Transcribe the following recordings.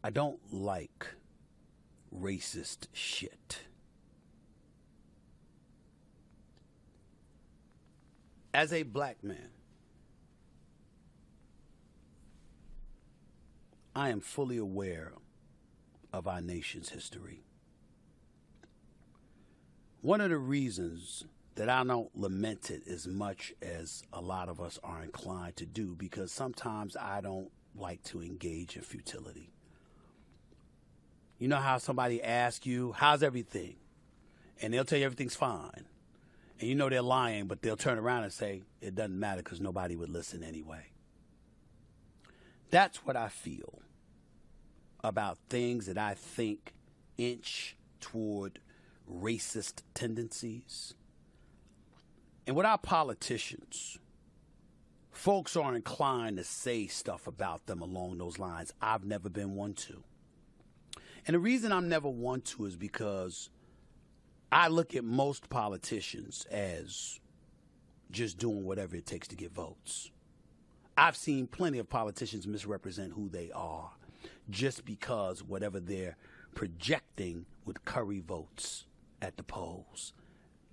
I don't like racist shit. As a black man, I am fully aware of our nation's history. One of the reasons that I don't lament it as much as a lot of us are inclined to do, because sometimes I don't like to engage in futility. You know how somebody asks you, how's everything? And they'll tell you everything's fine. And you know they're lying, but they'll turn around and say, it doesn't matter because nobody would listen anyway. That's what I feel about things that I think inch toward racist tendencies. And with our politicians, folks are inclined to say stuff about them along those lines. I've never been one to. And the reason I'm never one to is because I look at most politicians as just doing whatever it takes to get votes. I've seen plenty of politicians misrepresent who they are just because whatever they're projecting would curry votes at the polls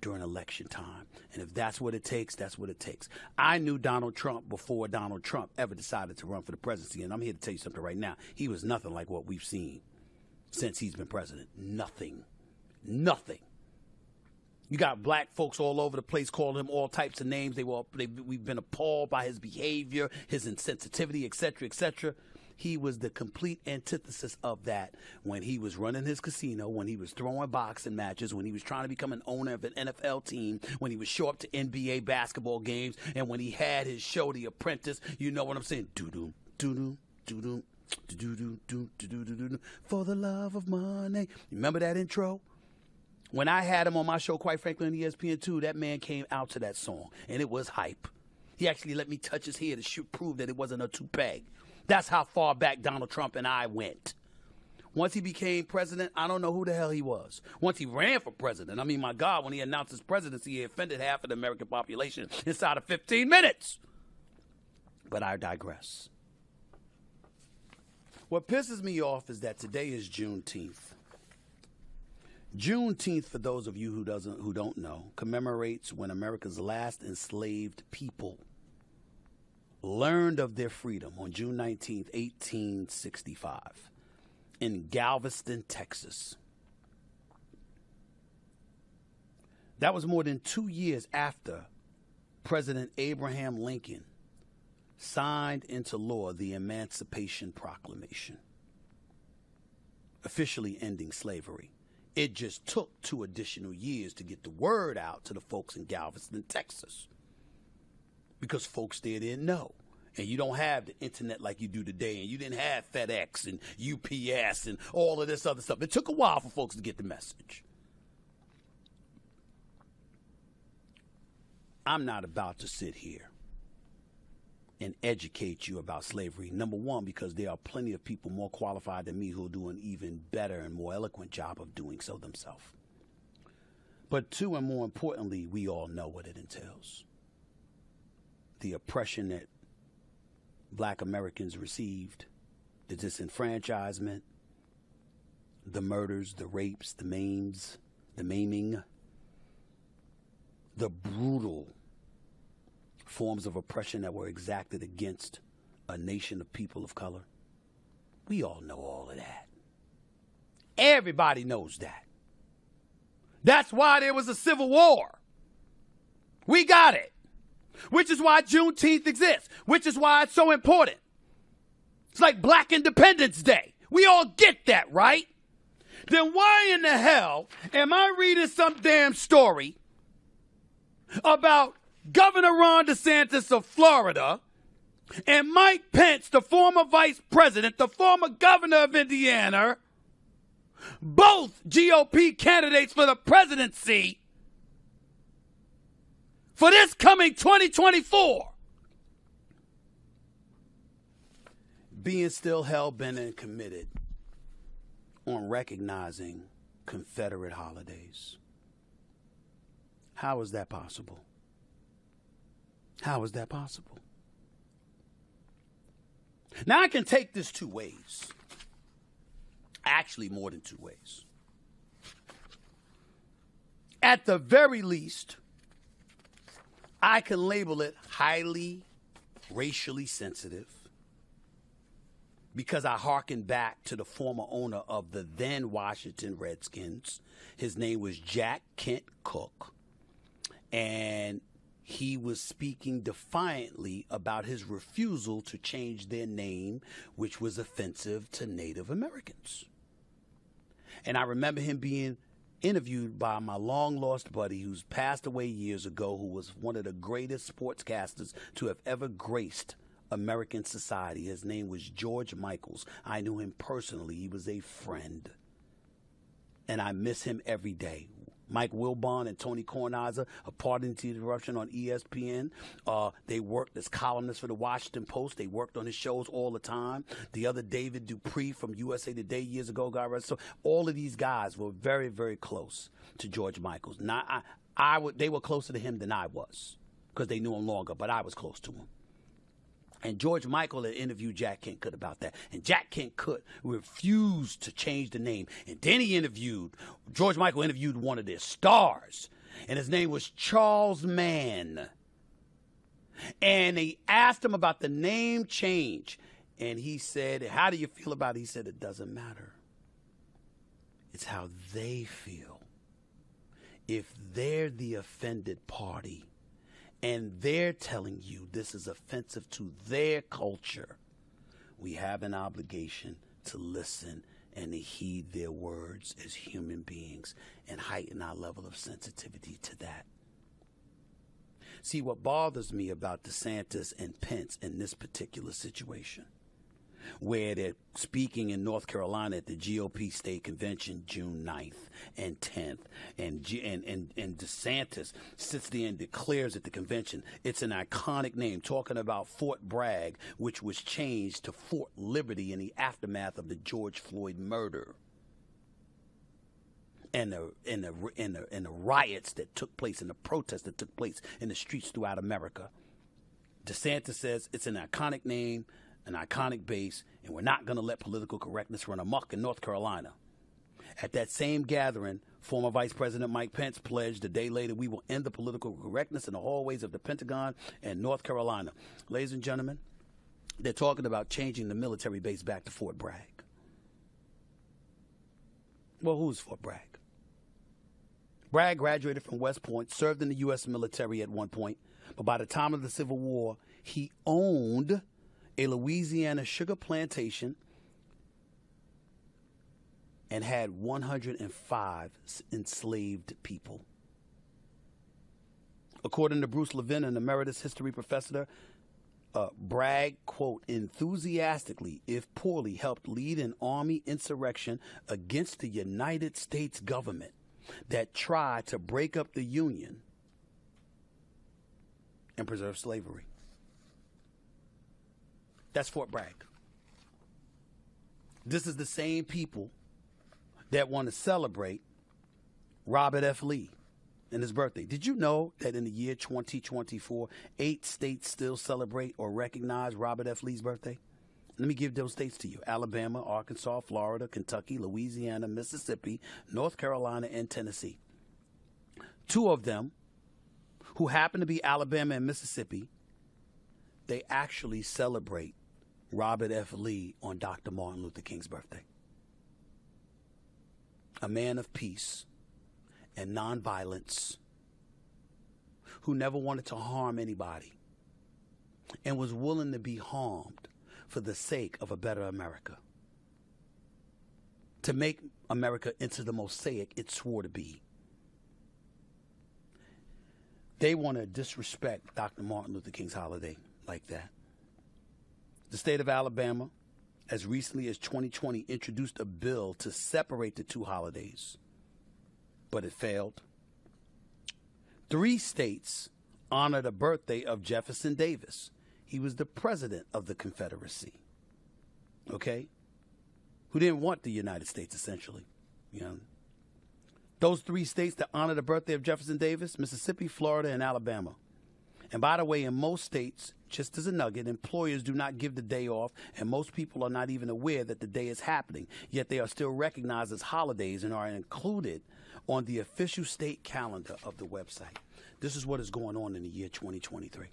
during election time. And if that's what it takes, that's what it takes. I knew Donald Trump before Donald Trump ever decided to run for the presidency. And I'm here to tell you something right now. He was nothing like what we've seen since he's been president. Nothing. Nothing. You got black folks all over the place calling him all types of names. We've been appalled by his behavior, his insensitivity, et cetera, et cetera. He was the complete antithesis of that when he was running his casino, when he was throwing boxing matches, when he was trying to become an owner of an NFL team, when he would show up to NBA basketball games, and when he had his show, The Apprentice. You know what I'm saying? Doo-doo, doo-doo, doo-doo, doo-doo, doo-doo, doo-doo, for the love of money. Remember that intro? When I had him on my show, quite frankly, on ESPN2, that man came out to that song, and it was hype. He actually let me touch his hair to prove that it wasn't a toupee. That's how far back Donald Trump and I went. Once he became president, I don't know who the hell he was. Once he ran for president, I mean, my God, when he announced his presidency, he offended half of the American population inside of 15 minutes. But I digress. What pisses me off is that today is Juneteenth. Juneteenth, for those of you who don't know, commemorates when America's last enslaved people learned of their freedom on June 19th, 1865, in Galveston, Texas. That was more than 2 years after President Abraham Lincoln signed into law the Emancipation Proclamation, officially ending slavery. It just took 2 additional years to get the word out to the folks in Galveston, Texas, because folks there didn't know. And you don't have the internet like you do today, and you didn't have FedEx and UPS and all of this other stuff. It took a while for folks to get the message. I'm not about to sit here and educate you about slavery. Number one, because there are plenty of people more qualified than me who will do an even better and more eloquent job of doing so themselves. But two, and more importantly, we all know what it entails. The oppression that black Americans received, the disenfranchisement, the murders, the rapes, the maims, the maiming, the brutal forms of oppression that were exacted against a nation of people of color. We all know all of that. Everybody knows that. That's why there was a civil war. We got it. Which is why Juneteenth exists. Which is why it's so important. It's like Black Independence Day. We all get that, right? Then why in the hell am I reading some damn story about Governor Ron DeSantis of Florida and Mike Pence, the former vice president, the former governor of Indiana, both GOP candidates for the presidency for this coming 2024, being still hell-bent and committed on recognizing Confederate holidays? How is that possible? How is that possible? Now, I can take this 2 ways. actually more than two ways. At the very least, I can label it highly racially sensitive because I hearken back to the former owner of the then Washington Redskins. His name was Jack Kent Cooke, and he was speaking defiantly about his refusal to change their name, which was offensive to Native Americans. And I remember him being interviewed by my long-lost buddy who's passed away years ago, who was one of the greatest sportscasters to have ever graced American society. His name was George Michaels. I knew him personally. He was a friend. And I miss him every day. Mike Wilbon and Tony Kornheiser, a Pardon the Interruption on ESPN. They worked as columnists for the Washington Post. They worked on his shows all the time. The other David Dupree from USA Today years ago, God rest. So all of these guys were very, very close to George Michaels. They were closer to him than I was because they knew him longer, but I was close to him. And George Michael had interviewed Jack Kent Cooke about that. And Jack Kent Cooke refused to change the name. And then George Michael interviewed one of their stars. And his name was Charles Mann. And they asked him about the name change. And he said, how do you feel about it? He said, it doesn't matter. It's how they feel. If they're the offended party, and they're telling you this is offensive to their culture, we have an obligation to listen and to heed their words as human beings and heighten our level of sensitivity to that. See, what bothers me about DeSantis and Pence in this particular situation, where they're speaking in North Carolina at the GOP state convention June 9th and 10th, and DeSantis sits there and declares at the convention it's an iconic name, talking about Fort Bragg, which was changed to Fort Liberty in the aftermath of the George Floyd murder and the riots that took place and the protests that took place in the streets throughout America. DeSantis says it's an iconic name, an iconic base, and we're not going to let political correctness run amok in North Carolina. At that same gathering, former Vice President Mike Pence pledged a day later, we will end the political correctness in the hallways of the Pentagon and North Carolina. Ladies and gentlemen, they're talking about changing the military base back to Fort Bragg. Well, who's Fort Bragg? Bragg graduated from West Point, served in the U.S. military at one point, but by the time of the Civil War, he owned a Louisiana sugar plantation and had 105 enslaved people. According to Bruce Levin, an emeritus history professor, Bragg, quote, enthusiastically, if poorly, helped lead an army insurrection against the United States government that tried to break up the Union and preserve slavery. That's Fort Bragg. This is the same people that want to celebrate Robert F. Lee and his birthday. Did you know that in the year 2024, 8 states still celebrate or recognize Robert F. Lee's birthday? Let me give those states to you. Alabama, Arkansas, Florida, Kentucky, Louisiana, Mississippi, North Carolina, and Tennessee. 2 of them, who happen to be Alabama and Mississippi, they actually celebrate Robert F. Lee on Dr. Martin Luther King's birthday. A man of peace and nonviolence who never wanted to harm anybody and was willing to be harmed for the sake of a better America, to make America into the mosaic it swore to be. They want to disrespect Dr. Martin Luther King's holiday like that. The state of Alabama, as recently as 2020, introduced a bill to separate the 2 holidays, but it failed. 3 states honor the birthday of Jefferson Davis. He was the president of the Confederacy, okay, who didn't want the United States, essentially. You know, those 3 states that honor the birthday of Jefferson Davis: Mississippi, Florida, and Alabama. And by the way, in most states, just as a nugget, employers do not give the day off, and most people are not even aware that the day is happening, yet they are still recognized as holidays and are included on the official state calendar of the website. This is what is going on in the year 2023.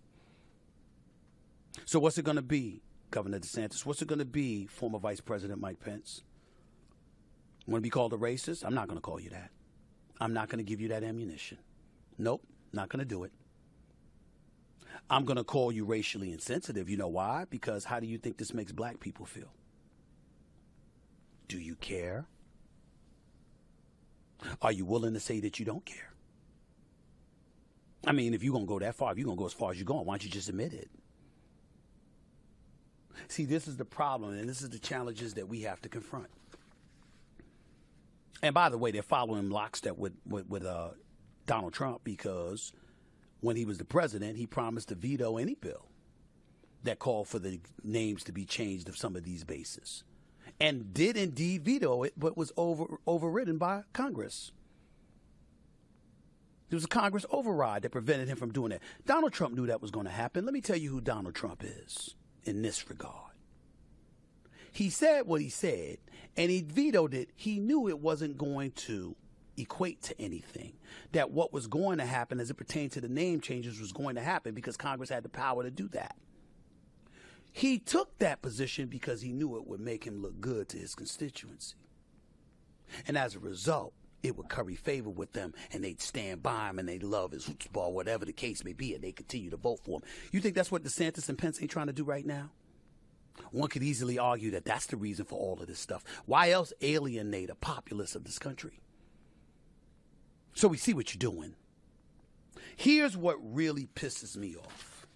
So what's it going to be, Governor DeSantis? What's it going to be, former Vice President Mike Pence? Want to be called a racist? I'm not going to call you that. I'm not going to give you that ammunition. Nope, not going to do it. I'm going to call you racially insensitive. You know why? Because how do you think this makes black people feel? Do you care? Are you willing to say that you don't care? I mean, if you're going to go that far, if you're going to go as far as you're going, why don't you just admit it? See, this is the problem, and this is the challenges that we have to confront. And by the way, they're following lockstep with Donald Trump, because when he was the president, he promised to veto any bill that called for the names to be changed of some of these bases, and did indeed veto it, but was overridden by Congress. There was a Congress override that prevented him from doing that. Donald Trump knew that was going to happen. Let me tell you who Donald Trump is in this regard. He said what he said, and he vetoed it. He knew it wasn't going to equate to anything, that what was going to happen as it pertained to the name changes was going to happen because Congress had the power to do that. He took that position because he knew it would make him look good to his constituency. And as a result, it would curry favor with them, and they'd stand by him, and they'd love his chutzpah, whatever the case may be, and they continue to vote for him. You think that's what DeSantis and Pence ain't trying to do right now? One could easily argue that that's the reason for all of this stuff. Why else alienate a populace of this country? So we see what you're doing. Here's what really pisses me off.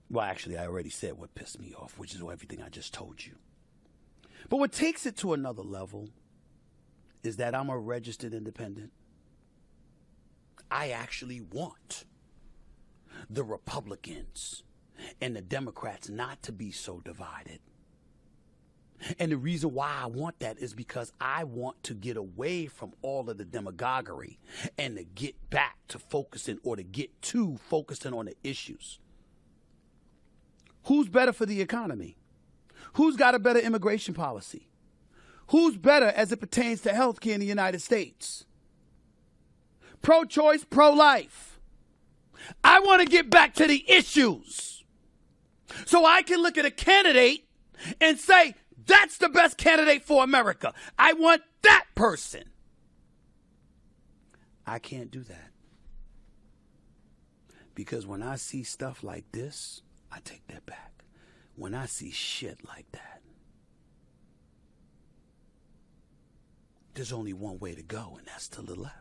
Well, actually, I already said what pissed me off, which is everything I just told you. But what takes it to another level is that I'm a registered independent. I actually want the Republicans and the Democrats not to be so divided. And the reason why I want that is because I want to get away from all of the demagoguery and to get back to focusing, or to get to focusing on the issues. Who's better for the economy? Who's got a better immigration policy? Who's better as it pertains to health care in the United States? Pro-choice, pro-life. I want to get back to the issues so I can look at a candidate and say, that's the best candidate for America. I want that person. I can't do that. Because when I see stuff like this, I take that back. When I see shit like that, there's only one way to go, and that's to the left.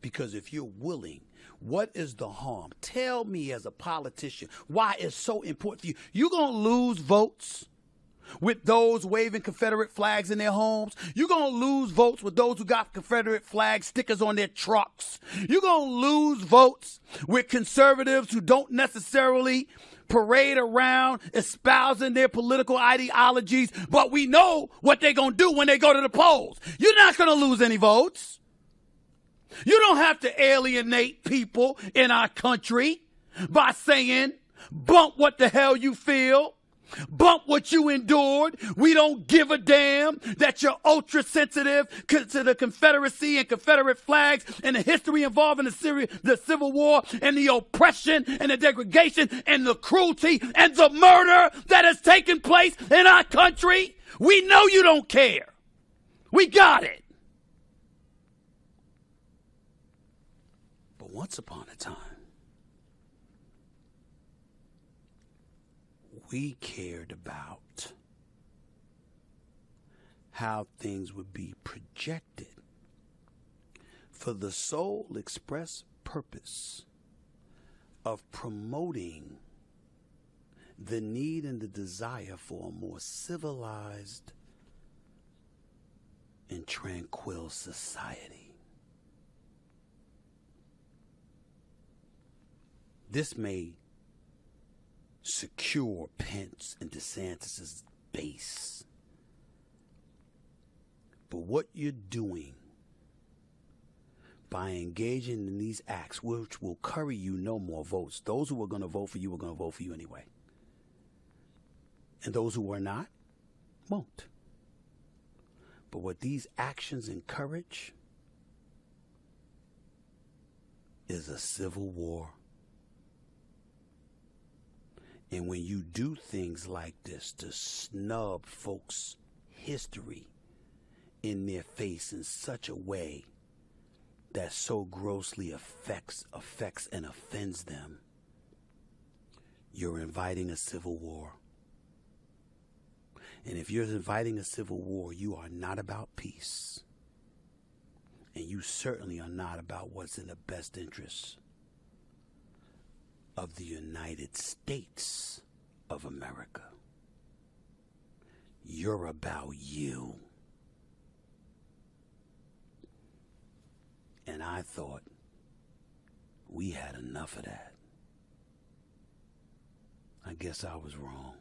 Because if you're willing, what is the harm? Tell me as a politician why it's so important for you. You're going to lose votes with those waving Confederate flags in their homes. You're going to lose votes with those who got Confederate flag stickers on their trucks. You're going to lose votes with conservatives who don't necessarily parade around espousing their political ideologies, but we know what they're going to do when they go to the polls. You're not going to lose any votes. You don't have to alienate people in our country by saying, bump what the hell you feel. Bump what you endured. We don't give a damn that you're ultra sensitive to the Confederacy and Confederate flags and the history involving the Civil War and the oppression and the degradation and the cruelty and the murder that has taken place in our country. We know you don't care. We got it. But once upon a time, we cared about how things would be projected for the sole express purpose of promoting the need and the desire for a more civilized and tranquil society. This may secure Pence and DeSantis' base. But what you're doing by engaging in these acts, which will curry you no more votes. Those who are going to vote for you are going to vote for you anyway. And those who are not, won't. But what these actions encourage is a civil war. And when you do things like this to snub folks' history in their face in such a way that so grossly affects and offends them, you're inviting a civil war. And if you're inviting a civil war, you are not about peace. And you certainly are not about what's in the best interest of the United States of America. You're about you. And I thought we had enough of that. I guess I was wrong.